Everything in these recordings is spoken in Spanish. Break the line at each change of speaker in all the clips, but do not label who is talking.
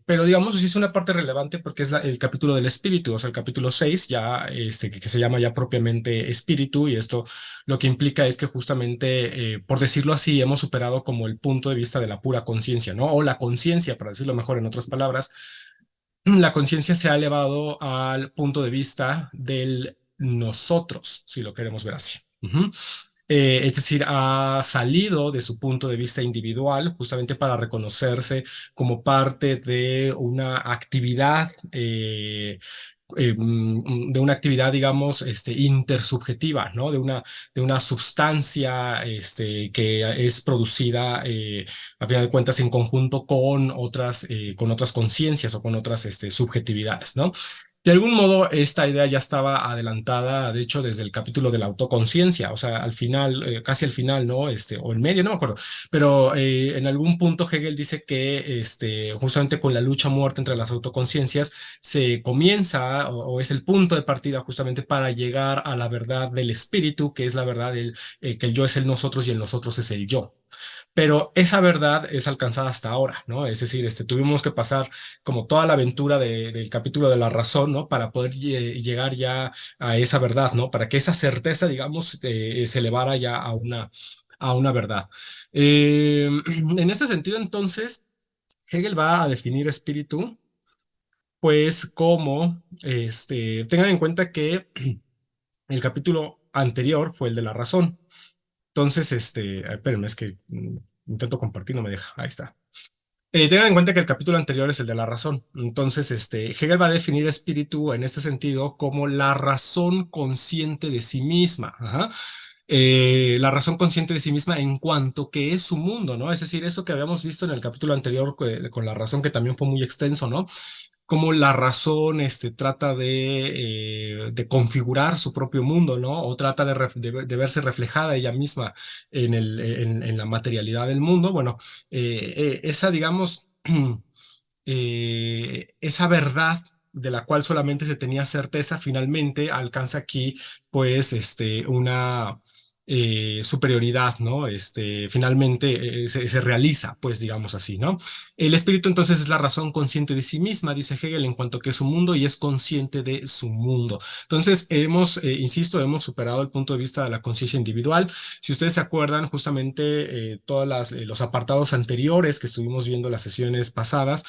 pero digamos, sí es una parte relevante porque es el capítulo del espíritu, o sea, el capítulo 6 ya, que se llama ya propiamente espíritu, y esto lo que implica es que justamente, por decirlo así, hemos superado como el punto de vista de la pura conciencia, ¿no? O la conciencia, para decirlo mejor en otras palabras, la conciencia se ha elevado al punto de vista del nosotros, si lo queremos ver así. Es decir, ha salido de su punto de vista individual justamente para reconocerse como parte de una actividad, de una actividad, digamos, intersubjetiva, ¿no? De una sustancia, que es producida, a final de cuentas, en conjunto con otras conciencias o con otras, subjetividades, ¿no? De algún modo, esta idea ya estaba adelantada, de hecho, desde el capítulo de la autoconciencia, o sea, al final, casi al final, ¿no? O en medio, no me acuerdo, pero en algún punto Hegel dice que, justamente con la lucha a muerte entre las autoconciencias, se comienza o es el punto de partida justamente para llegar a la verdad del espíritu, que es la verdad que el yo es el nosotros y el nosotros es el yo. Pero esa verdad es alcanzada hasta ahora, ¿no? Es decir, tuvimos que pasar como toda la aventura del capítulo de la razón, ¿no? Para poder llegar ya a esa verdad, ¿no? Para que esa certeza, digamos, se elevara ya a una verdad. En ese sentido, entonces, Hegel va a definir espíritu, pues como, tengan en cuenta que el capítulo anterior fue el de la razón. Entonces, espérenme, es que intento compartir, no me deja. Ahí está. Tengan en cuenta que el capítulo anterior es el de la razón. Entonces, Hegel va a definir espíritu en este sentido como la razón consciente de sí misma. Ajá. La razón consciente de sí misma en cuanto que es su mundo, ¿no? Es decir, eso que habíamos visto en el capítulo anterior con la razón, que también fue muy extenso, ¿no? Cómo la razón, trata de configurar su propio mundo, ¿no? O trata de verse reflejada ella misma en la materialidad del mundo. Bueno, esa, digamos, esa verdad de la cual solamente se tenía certeza, finalmente alcanza aquí, pues, una superioridad, ¿no? Finalmente se realiza, pues, digamos así, ¿no? El espíritu entonces es la razón consciente de sí misma, dice Hegel, en cuanto que es su mundo y es consciente de su mundo. Entonces, insisto, hemos superado el punto de vista de la conciencia individual. Si ustedes se acuerdan, justamente todos los apartados anteriores que estuvimos viendo las sesiones pasadas,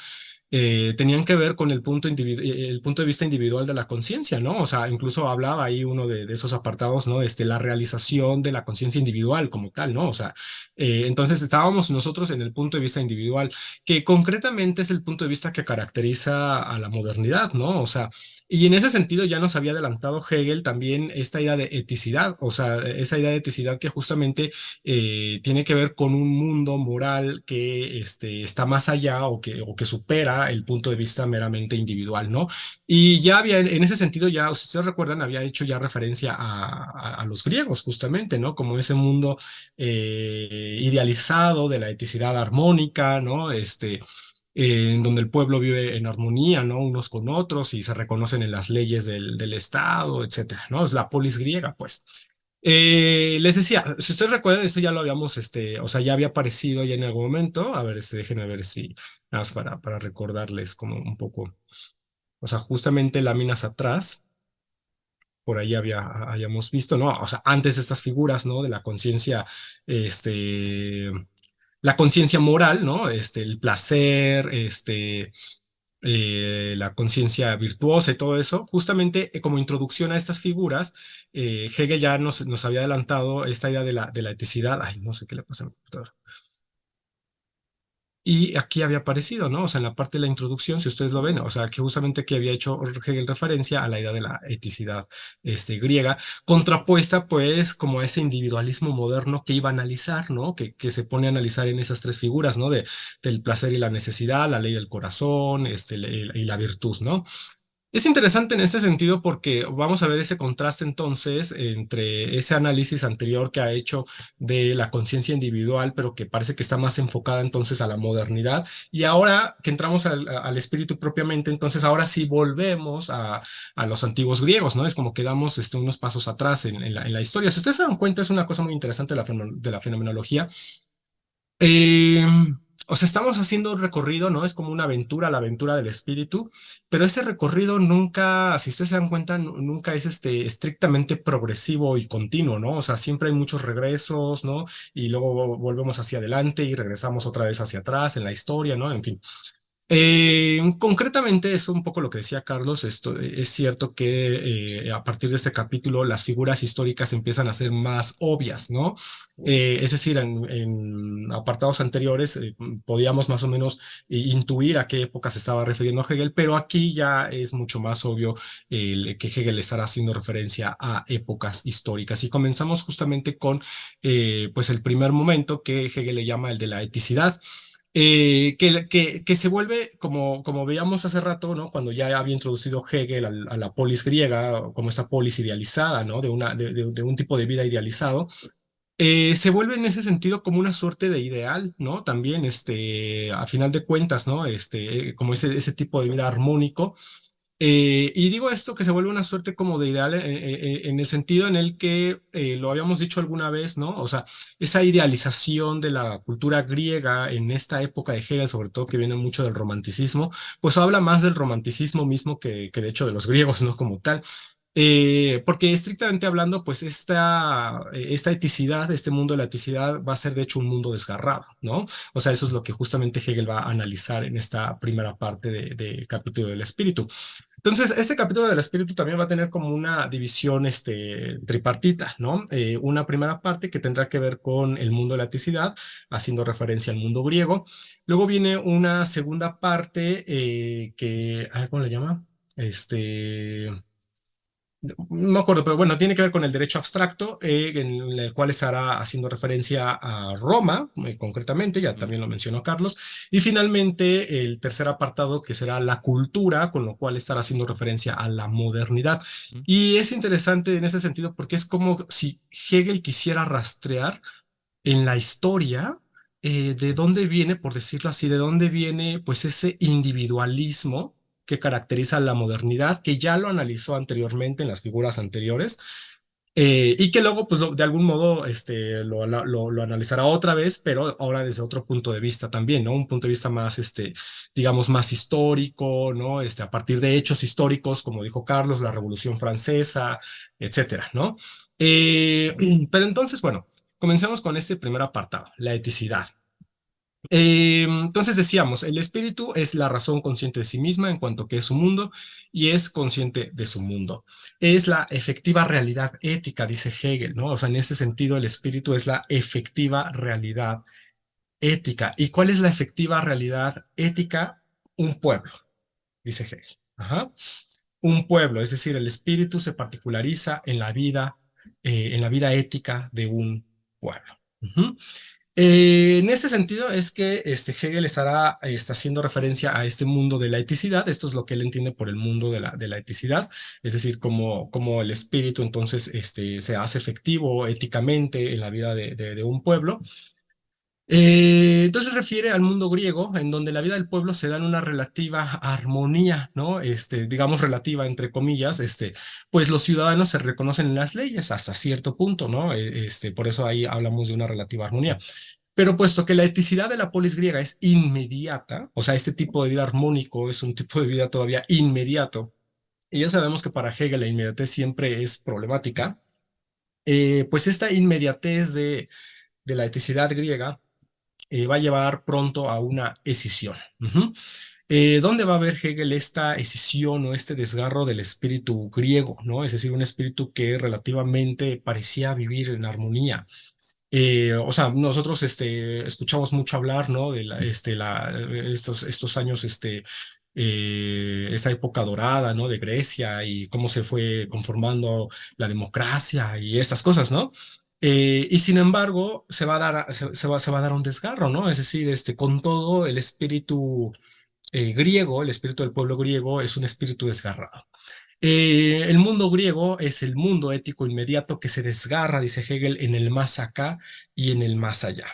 tenían que ver con el punto de vista individual de la conciencia, ¿no? O sea, incluso hablaba ahí uno de esos apartados, ¿no? La realización de la conciencia individual como tal, ¿no? O sea, entonces estábamos nosotros en el punto de vista individual, que concretamente es el punto de vista que caracteriza a la modernidad, ¿no? O sea, y en ese sentido ya nos había adelantado Hegel también esta idea de eticidad, o sea, esa idea de eticidad que justamente tiene que ver con un mundo moral que, está más allá o que supera el punto de vista meramente individual, ¿no? Y ya había, en ese sentido, ya, si ustedes recuerdan, había hecho ya referencia a los griegos, justamente, ¿no? Como ese mundo idealizado de la eticidad armónica, ¿no? En donde el pueblo vive en armonía, ¿no? Unos con otros y se reconocen en las leyes del Estado, etcétera, ¿no? Es la polis griega, pues. Les decía, si ustedes recuerdan, esto ya lo habíamos, o sea, ya había aparecido ya en algún momento. A ver, déjenme ver si, nada más para recordarles como un poco, o sea, justamente láminas atrás, por ahí habíamos visto, ¿no? O sea, antes estas figuras, ¿no? De la conciencia, este, la conciencia moral, ¿no? El placer, la conciencia virtuosa y todo eso, justamente como introducción a estas figuras, Hegel ya nos había adelantado esta idea de la eticidad. Ay, no sé qué le pasa a mi computadora. Y aquí había aparecido, ¿no? O sea, en la parte de la introducción, si ustedes lo ven, o sea, que justamente aquí había hecho Hegel referencia a la idea de la eticidad, griega, contrapuesta, pues, como a ese individualismo moderno que iba a analizar, ¿no? Que se pone a analizar en esas tres figuras, ¿no? Del placer y la necesidad, la ley del corazón, y la virtud, ¿no? Es interesante en este sentido porque vamos a ver ese contraste entonces entre ese análisis anterior que ha hecho de la conciencia individual, pero que parece que está más enfocada entonces a la modernidad, y ahora que entramos al espíritu propiamente, entonces ahora sí volvemos a los antiguos griegos, ¿no? Es como que damos unos pasos atrás en la historia. Si ustedes se dan cuenta, es una cosa muy interesante de de la fenomenología. Eh, o sea, estamos haciendo un recorrido, ¿no? Es como una aventura, la aventura del espíritu, pero ese recorrido nunca, si ustedes se dan cuenta, nunca es estrictamente progresivo y continuo, ¿no? O sea, siempre hay muchos regresos, ¿no? Y luego volvemos hacia adelante y regresamos otra vez hacia atrás en la historia, ¿no? En fin. Concretamente, es un poco lo que decía Carlos, esto es cierto que a partir de este capítulo las figuras históricas empiezan a ser más obvias, ¿no? Es decir, en apartados anteriores podíamos más o menos intuir a qué época se estaba refiriendo Hegel, pero aquí ya es mucho más obvio que Hegel estará haciendo referencia a épocas históricas. Y comenzamos justamente con pues el primer momento que Hegel le llama el de la eticidad, que se vuelve, como veíamos hace rato, ¿no? Cuando ya había introducido Hegel a la polis griega, como esta polis idealizada, ¿no? De un tipo de vida idealizado, se vuelve en ese sentido como una suerte de ideal, ¿no? También, a final de cuentas, ¿no? Como ese tipo de vida armónico, y digo esto que se vuelve una suerte como de ideal en el sentido en el que lo habíamos dicho alguna vez, ¿no? O sea, esa idealización de la cultura griega en esta época de Hegel, sobre todo que viene mucho del romanticismo, pues habla más del romanticismo mismo que de hecho de los griegos, ¿no? Como tal. Porque estrictamente hablando, pues esta eticidad, este mundo de la eticidad va a ser de hecho un mundo desgarrado, ¿no? O sea, eso es lo que justamente Hegel va a analizar en esta primera parte de capítulo del espíritu. Entonces, este capítulo del espíritu también va a tener como una división tripartita, ¿no? Una primera parte que tendrá que ver con el mundo de la eticidad, haciendo referencia al mundo griego. Luego viene una segunda parte a ver, ¿cómo le llama? Este, no me acuerdo, pero bueno, tiene que ver con el derecho abstracto, en el cual estará haciendo referencia a Roma, concretamente, ya
Mm,
también lo mencionó Carlos, y finalmente el tercer apartado, que será la cultura, con lo cual estará haciendo referencia a la modernidad.
mm,
Y es interesante en ese sentido porque es como si Hegel quisiera rastrear en la historia de dónde viene, por decirlo así, de dónde viene pues ese individualismo que caracteriza la modernidad, que ya lo analizó anteriormente en las figuras anteriores, y que luego, pues, de algún modo, lo analizará otra vez, pero ahora desde otro punto de vista también, ¿no? Un punto de vista más, digamos, más histórico, ¿no? A partir de hechos históricos, como dijo Carlos, la Revolución Francesa, etcétera, ¿no? Eh, pero entonces, bueno, comencemos con este primer apartado, la eticidad. Entonces decíamos, el espíritu es la razón consciente de sí misma en cuanto que es su mundo y es consciente de su mundo. Es la efectiva realidad ética, dice Hegel, ¿no? O sea, en ese sentido, el espíritu es la efectiva realidad ética. ¿Y cuál es la efectiva realidad ética? Un pueblo, dice Hegel. Ajá. Un pueblo, es decir, el espíritu se particulariza en la vida ética de un pueblo. Ujú. En este sentido es que Hegel está haciendo referencia a este mundo de la eticidad. Esto es lo que él entiende por el mundo de la eticidad, es decir, cómo el espíritu entonces se hace efectivo éticamente en la vida de un pueblo. Entonces refiere al mundo griego, en donde la vida del pueblo se da en una relativa armonía, ¿no? Digamos relativa, entre comillas, pues los ciudadanos se reconocen en las leyes hasta cierto punto, ¿no? Por eso ahí hablamos de una relativa armonía. Pero puesto que la eticidad de la polis griega es inmediata, o sea, este tipo de vida armónico es un tipo de vida todavía inmediato, y ya sabemos que para Hegel la inmediatez siempre es problemática, pues esta inmediatez de la eticidad griega va a llevar pronto a una escisión. Ujú. ¿Dónde va a ver Hegel esta escisión o este desgarro del espíritu griego, ¿no? Es decir, un espíritu que relativamente parecía vivir en armonía. O sea, nosotros escuchamos mucho hablar, ¿no? De estos años, esta época dorada, ¿no? De Grecia y cómo se fue conformando la democracia y estas cosas, ¿no? Y sin embargo, se va a dar un desgarro, ¿no? Es decir, con todo el espíritu griego, el espíritu del pueblo griego es un espíritu desgarrado. El mundo griego es el mundo ético inmediato que se desgarra, dice Hegel, en el más acá y en el más allá.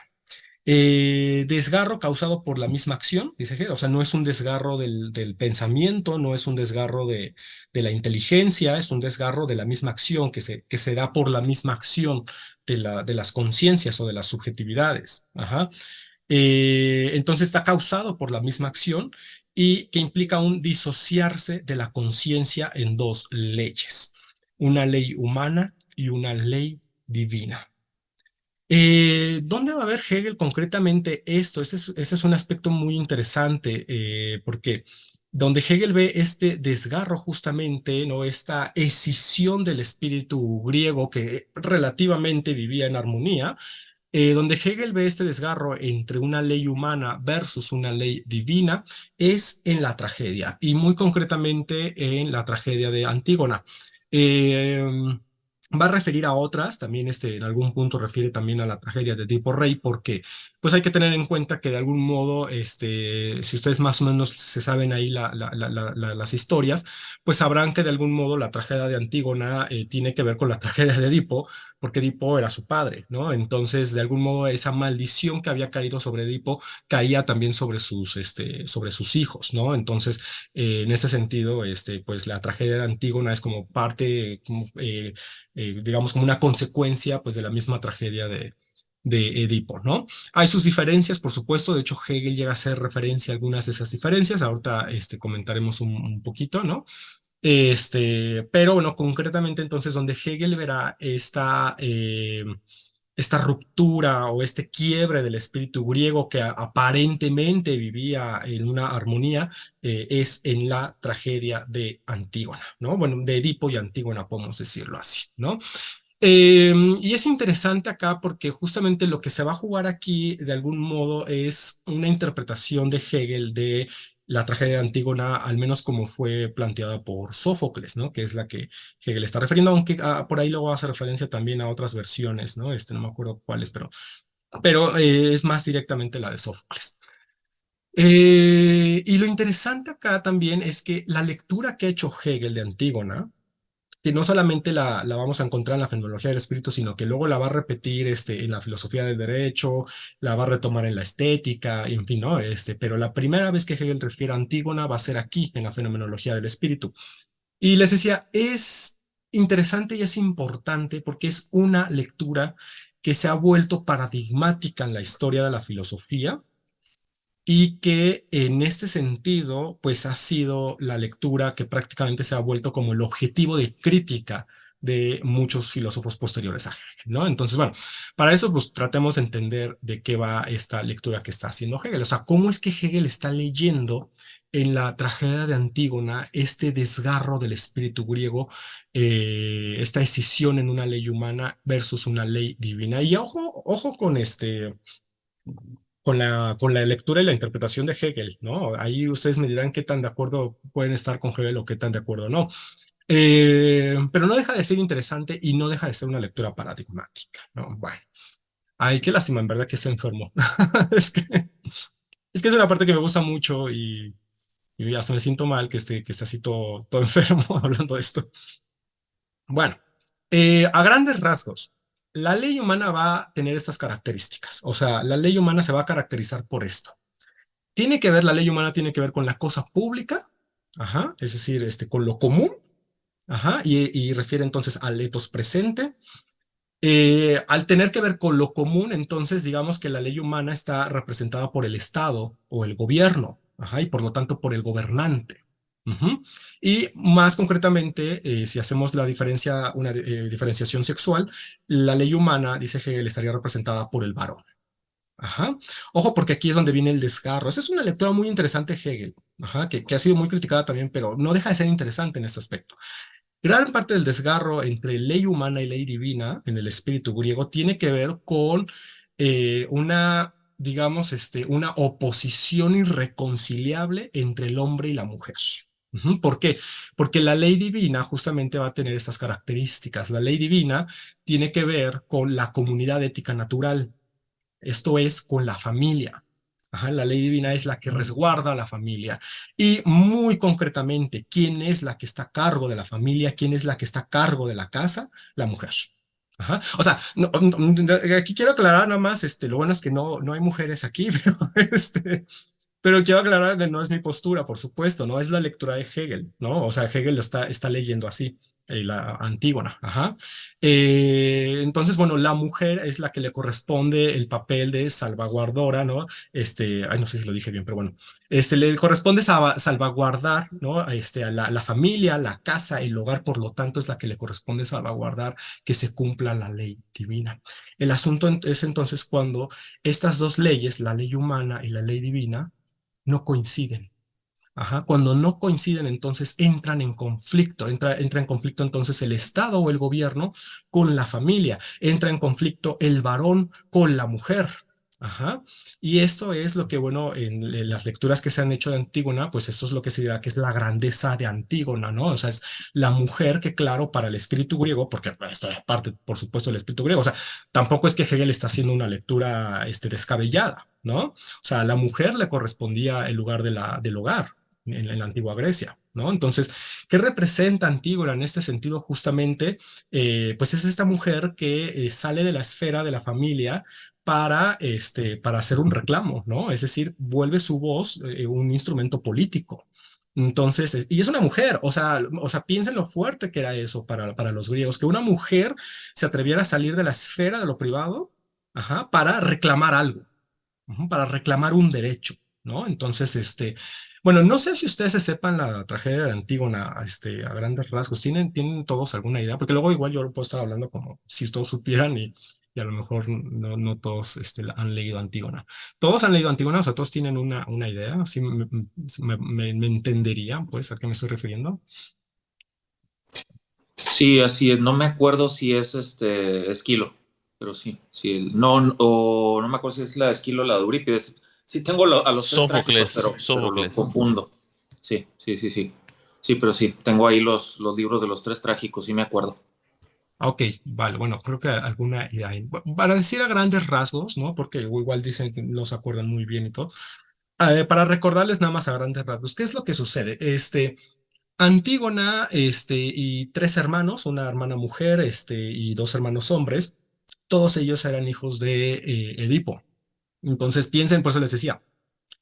Desgarro causado por la misma acción, dice Hegel, o sea, no es un desgarro del pensamiento, no es un desgarro de la inteligencia, es un desgarro de la misma acción que se da por la misma acción de las conciencias o de las subjetividades. Ajá. Entonces está causado por la misma acción y que implica un disociarse de la conciencia en dos leyes, una ley humana y una ley divina. ¿Dónde va a ver Hegel concretamente esto? Ese es un aspecto muy interesante, porque donde Hegel ve este desgarro justamente, ¿no? Esta escisión del espíritu griego que relativamente vivía en armonía, donde Hegel ve este desgarro entre una ley humana versus una ley divina, es en la tragedia, y muy concretamente en la tragedia de Antígona. Eh, Va a referir a otras, también en algún punto refiere también a la tragedia de Edipo Rey, porque pues hay que tener en cuenta que de algún modo, si ustedes más o menos se saben ahí las historias, pues sabrán que de algún modo la tragedia de Antígona tiene que ver con la tragedia de Edipo, porque Edipo era su padre, ¿no? Entonces, de algún modo, esa maldición que había caído sobre Edipo caía también sobre sus hijos, ¿no? Entonces, en ese sentido, pues la tragedia de Antígona es como parte, digamos, como una consecuencia, pues, de la misma tragedia de Edipo, ¿no? Hay sus diferencias, por supuesto, de hecho Hegel llega a hacer referencia a algunas de esas diferencias, ahorita comentaremos un poquito, ¿no? Pero bueno, concretamente entonces donde Hegel verá esta ruptura o este quiebre del espíritu griego que aparentemente vivía en una armonía, es en la tragedia de Antígona, ¿no? Bueno, de Edipo y Antígona, podemos decirlo así, ¿no? Y es interesante acá porque justamente lo que se va a jugar aquí de algún modo es una interpretación de Hegel de la tragedia de Antígona, al menos como fue planteada por Sófocles, ¿no? Que es la que Hegel está refiriendo, aunque por ahí luego hace referencia también a otras versiones, ¿no? No me acuerdo cuáles, pero es más directamente la de Sófocles. Y lo interesante acá también es que la lectura que ha hecho Hegel de Antígona, que no solamente la vamos a encontrar en la fenomenología del espíritu, sino que luego la va a repetir en la filosofía del derecho, la va a retomar en la estética, en fin, ¿no? Pero la primera vez que Hegel refiere a Antígona va a ser aquí, en la fenomenología del espíritu. Y les decía, es interesante y es importante porque es una lectura que se ha vuelto paradigmática en la historia de la filosofía y que en este sentido, pues ha sido la lectura que prácticamente se ha vuelto como el objetivo de crítica de muchos filósofos posteriores a Hegel, ¿no? Entonces, bueno, para eso pues tratemos de entender de qué va esta lectura que está haciendo Hegel, o sea, cómo es que Hegel está leyendo en la tragedia de Antígona este desgarro del espíritu griego, esta escisión en una ley humana versus una ley divina. Y ojo con con la lectura y la interpretación de Hegel, ¿no? Ahí ustedes me dirán qué tan de acuerdo pueden estar con Hegel o qué tan de acuerdo no. Pero no deja de ser interesante y no deja de ser una lectura paradigmática, ¿no? Bueno, ay, qué lástima, en verdad, que se enfermó. es que, es que es una parte que me gusta mucho y hasta me siento mal que esté así todo enfermo hablando de esto. Bueno, a grandes rasgos, la ley humana va a tener estas características. O sea, la ley humana se va a caracterizar por esto. La ley humana tiene que ver con la cosa pública, ajá, es decir, con lo común, ajá, y refiere entonces al etos presente. Al tener que ver con lo común, entonces digamos que la ley humana está representada por el Estado o el gobierno, ajá, y por lo tanto por el gobernante. Ujú. Y más concretamente, si hacemos una diferenciación sexual, la ley humana, dice Hegel, estaría representada por el varón. Ajá. Ojo, porque aquí es donde viene el desgarro. Esa es una lectura muy interesante, Hegel, ajá, que ha sido muy criticada también, pero no deja de ser interesante en este aspecto. Gran parte del desgarro entre ley humana y ley divina en el espíritu griego tiene que ver con digamos, una oposición irreconciliable entre el hombre y la mujer. Ujú. ¿Por qué? Porque la ley divina justamente va a tener estas características. La ley divina tiene que ver con la comunidad ética natural, esto es con la familia. Ajá, la ley divina es la que resguarda a la familia. Y muy concretamente, ¿quién es la que está a cargo de la familia? ¿Quién es la que está a cargo de la casa? La mujer. Ajá. O sea, aquí quiero aclarar nada más, lo bueno es que no hay mujeres aquí, pero quiero aclarar que no es mi postura, por supuesto, no es la lectura de Hegel, ¿no? O sea, Hegel está leyendo así. la Antígona, ajá. Entonces, bueno, la mujer es la que le corresponde el papel de salvaguardora, ¿no? Ay, no sé si lo dije bien, pero bueno, le corresponde salvaguardar, ¿no? A la familia, la casa, el hogar, por lo tanto, es la que le corresponde salvaguardar que se cumpla la ley divina. El asunto es entonces cuando estas dos leyes, la ley humana y la ley divina, no coinciden. Ajá, cuando no coinciden, entonces entran en conflicto, entra en conflicto entonces el Estado o el gobierno con la familia, entra en conflicto el varón con la mujer. Ajá, y esto es lo que, bueno, en las lecturas que se han hecho de Antígona, pues esto es lo que se dirá que es la grandeza de Antígona, ¿no? O sea, es la mujer que, claro, para el espíritu griego, porque esto es parte, por supuesto, del espíritu griego, o sea, tampoco es que Hegel está haciendo una lectura descabellada, ¿no? O sea, a la mujer le correspondía el lugar del hogar en la antigua Grecia, ¿no? Entonces, ¿qué representa Antígona en este sentido justamente? Pues es esta mujer que sale de la esfera de la familia para hacer un reclamo, ¿no? Es decir, vuelve su voz un instrumento político. Entonces, y es una mujer, o sea, piensen lo fuerte que era eso para los griegos, que una mujer se atreviera a salir de la esfera de lo privado, ajá, para reclamar algo, para reclamar un derecho, ¿no? Entonces, bueno, no sé si ustedes se sepan la tragedia de Antígona, a grandes rasgos. ¿Tienen todos alguna idea? Porque luego igual yo lo puedo estar hablando como si todos supieran y a lo mejor no todos han leído Antígona. ¿Todos han leído Antígona? O sea, ¿todos tienen una idea? ¿Sí me entenderían, pues, a qué me estoy refiriendo?
Sí, así es. No me acuerdo si es Esquilo, pero sí, sí. No, o no me acuerdo si es la de Esquilo o la de Eurípides. Sí, tengo a los tres trágicos,
Sófocles,
pero los
Sófocles.
confundo. Sí, sí, sí, sí. Sí, pero sí, tengo ahí los libros de los tres trágicos, sí me acuerdo.
Ok, vale, bueno, creo que alguna idea hay. Para decir a grandes rasgos, ¿no? Porque igual dicen que no se acuerdan muy bien y todo. Para recordarles nada más a grandes rasgos, ¿qué es lo que sucede? Antígona, y tres hermanos, una hermana mujer, y dos hermanos hombres, todos ellos eran hijos de Edipo. Entonces piensen, por eso les decía,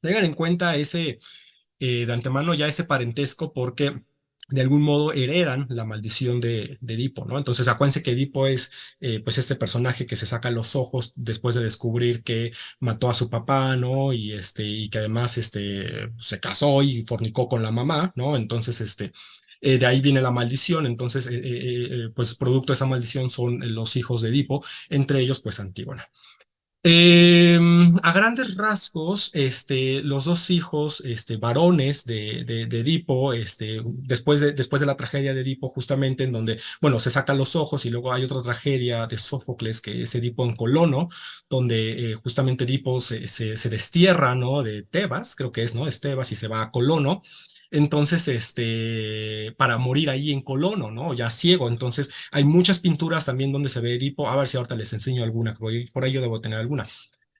tengan en cuenta de antemano ya ese parentesco porque de algún modo heredan la maldición de Edipo, ¿no? Entonces acuérdense que Edipo es pues este personaje que se saca los ojos después de descubrir que mató a su papá, ¿no? Y que además se casó y fornicó con la mamá, ¿no? Entonces de ahí viene la maldición, entonces pues producto de esa maldición son los hijos de Edipo, entre ellos pues Antígona. A grandes rasgos, los dos hijos, varones de Edipo, después de la tragedia de Edipo, justamente en donde, bueno, se sacan los ojos y luego hay otra tragedia de Sófocles, que es Edipo en Colono, donde justamente Edipo se destierra, ¿no? De Tebas, creo que es, ¿no? Es Tebas y se va a Colono. Entonces, para morir ahí en Colono, ¿no? Ya ciego. Entonces, hay muchas pinturas también donde se ve Edipo. A ver si ahorita les enseño alguna, por ahí yo debo tener alguna.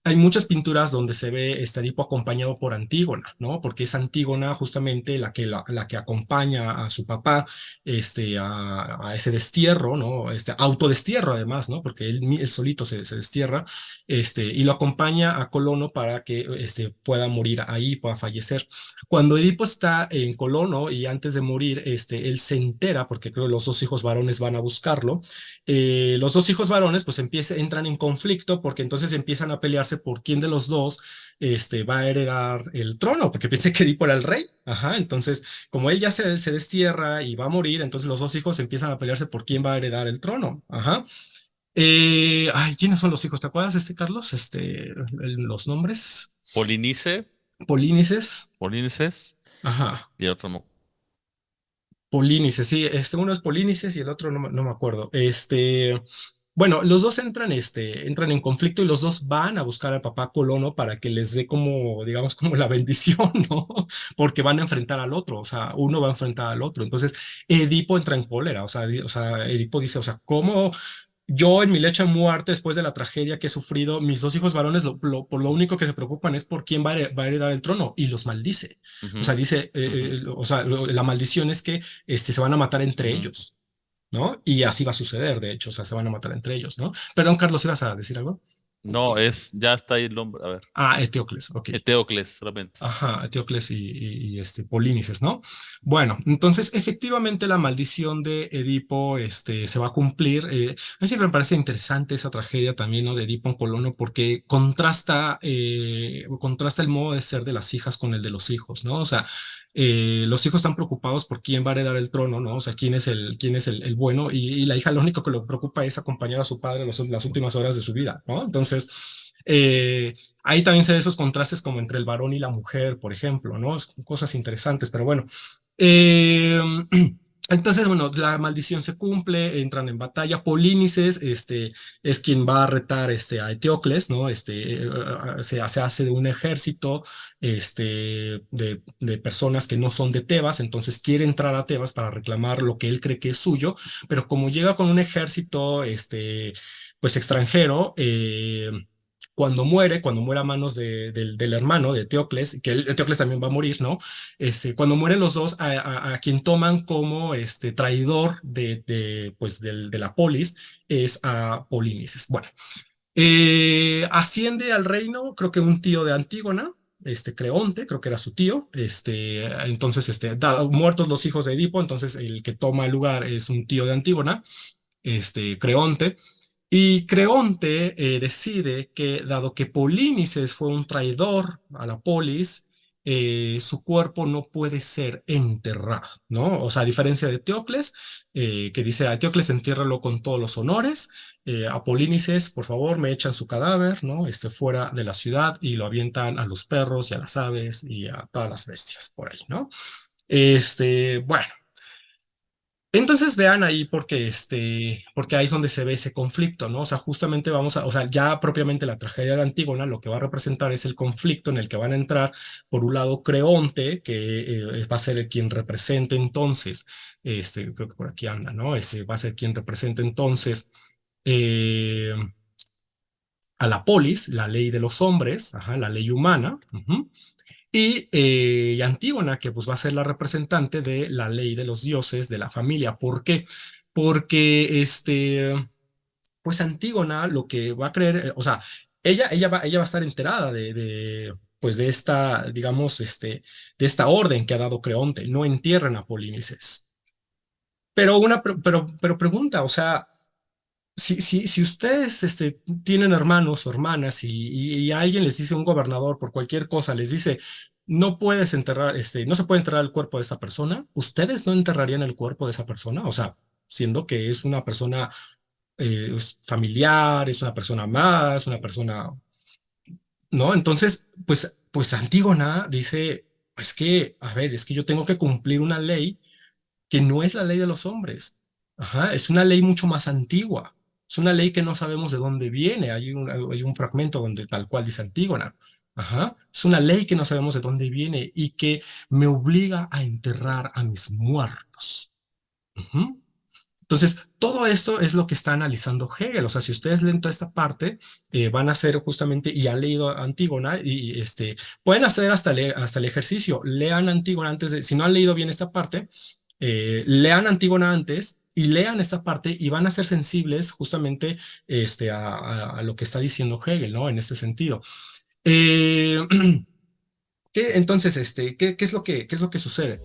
Hay muchas pinturas donde se ve este Edipo acompañado por Antígona, ¿no? Porque es Antígona justamente la que acompaña a su papá a ese destierro, ¿no? Autodestierro además, ¿no? Porque él solito se destierra, y lo acompaña a Colono para que pueda morir ahí, pueda fallecer. Cuando Edipo está en Colono y antes de morir, él se entera, porque creo que los dos hijos varones van a buscarlo, los dos hijos varones pues entran en conflicto porque entonces empiezan a pelearse por quién de los dos va a heredar el trono, porque piensa que Edipo era el rey. Ajá, entonces como él ya se destierra y va a morir, entonces los dos hijos empiezan a pelearse por quién va a heredar el trono. Ajá. Ay, ¿quiénes son los hijos? ¿Te acuerdas, Carlos? Los nombres.
Polinice,
Polínices.
Polinices,
Ajá.
y el otro no.
Polínices, sí, uno es Polínices y el otro no me acuerdo. Bueno, los dos entran en conflicto y los dos van a buscar al papá Colono para que les dé como, digamos, como la bendición, ¿no? Porque van a enfrentar al otro, o sea, uno va a enfrentar al otro. Entonces, Edipo entra en cólera, o sea, Edipo dice, o sea, ¿cómo yo en mi lecho de muerte, después de la tragedia que he sufrido, mis dos hijos varones, por lo único que se preocupan es por quién va a heredar el trono y los maldice? O
Ujú,
sea, dice,
ujú,
la maldición es que se van a matar entre
ujú.
ellos, ¿no? Y así va a suceder, de hecho, o sea, se van a matar entre ellos, ¿no? Perdón, Carlos, ¿ibas a decir algo?
No, ya está ahí el nombre. A ver,
Ah, Eteocles, ok.
Eteocles solamente.
Ajá, Eteocles y Polinices, ¿no? Bueno, entonces efectivamente la maldición de Edipo se va a cumplir. A mí siempre me parece interesante esa tragedia también, ¿no? De Edipo en Colono, porque contrasta el modo de ser de las hijas con el de los hijos, ¿no? O sea, los hijos están preocupados por quién va a heredar el trono, ¿no? O sea, quién es el bueno, y la hija lo único que le preocupa es acompañar a su padre las últimas horas de su vida, ¿no? Entonces, ahí también se ven esos contrastes como entre el varón y la mujer, por ejemplo, ¿no? Son cosas interesantes, pero bueno. Eh, entonces, bueno, la maldición se cumple, entran en batalla. Polínices, es quien va a retar, a Eteocles, ¿no? Se hace de un ejército, de personas que no son de Tebas, entonces quiere entrar a Tebas para reclamar lo que él cree que es suyo, pero como llega con un ejército, pues extranjero, cuando muere a manos del hermano de Teocles, que Teocles también va a morir, ¿no? Cuando mueren los dos, a quien toman como traidor pues de la polis es a Polinices. Bueno, asciende al reino, creo que un tío de Antígona, Creonte, creo que era su tío, entonces, muertos los hijos de Edipo, entonces el que toma el lugar es un tío de Antígona, Creonte, y Creonte decide que, dado que Polínices fue un traidor a la polis, su cuerpo no puede ser enterrado, ¿no? O sea, a diferencia de Teocles, que dice a Teocles entiérralo con todos los honores, a Polínices, por favor, me echan su cadáver, ¿no? Fuera de la ciudad y lo avientan a los perros y a las aves y a todas las bestias por ahí, ¿no? Bueno. Entonces vean ahí porque ahí es donde se ve ese conflicto, ¿no? O sea, justamente o sea, ya propiamente la tragedia de Antígona lo que va a representar es el conflicto en el que van a entrar, por un lado, Creonte, que va a ser el quien represente entonces, creo que por aquí anda, ¿no? Va a ser quien represente entonces eh, a la polis, la ley de los hombres, ajá, la ley humana, y Antígona, que pues va a ser la representante de la ley de los dioses de la familia. ¿Por qué? Porque pues Antígona lo que va a creer, o sea, ella va a estar enterada pues de esta, digamos, de esta orden que ha dado Creonte, no entierren a Polinices. Pero pregunta, o sea, si ustedes tienen hermanos o hermanas y alguien les dice, un gobernador por cualquier cosa, les dice, no puedes enterrar, no se puede enterrar el cuerpo de esta persona, ¿ustedes no enterrarían el cuerpo de esa persona? O sea, siendo que es una persona es familiar, es una persona amada, es una persona, ¿no? Entonces, pues Antígona dice, es que, a ver, es que yo tengo que cumplir una ley que no es la ley de los hombres. Ajá, es una ley mucho más antigua. Es una ley que no sabemos de dónde viene. Hay un fragmento donde tal cual dice Antígona. Ajá, es una ley que no sabemos de dónde viene y que me obliga a enterrar a mis muertos. Ujú. Entonces, todo esto es lo que está analizando Hegel. O sea, si ustedes leen toda esta parte, van a hacer justamente, y han leído Antígona, y pueden hacer hasta el ejercicio. Lean Antígona antes de, si no han leído bien esta parte, lean Antígona antes y lean esta parte y van a ser sensibles justamente a lo que está diciendo Hegel, ¿no? En este sentido. Eh, entonces, ¿qué es lo que sucede?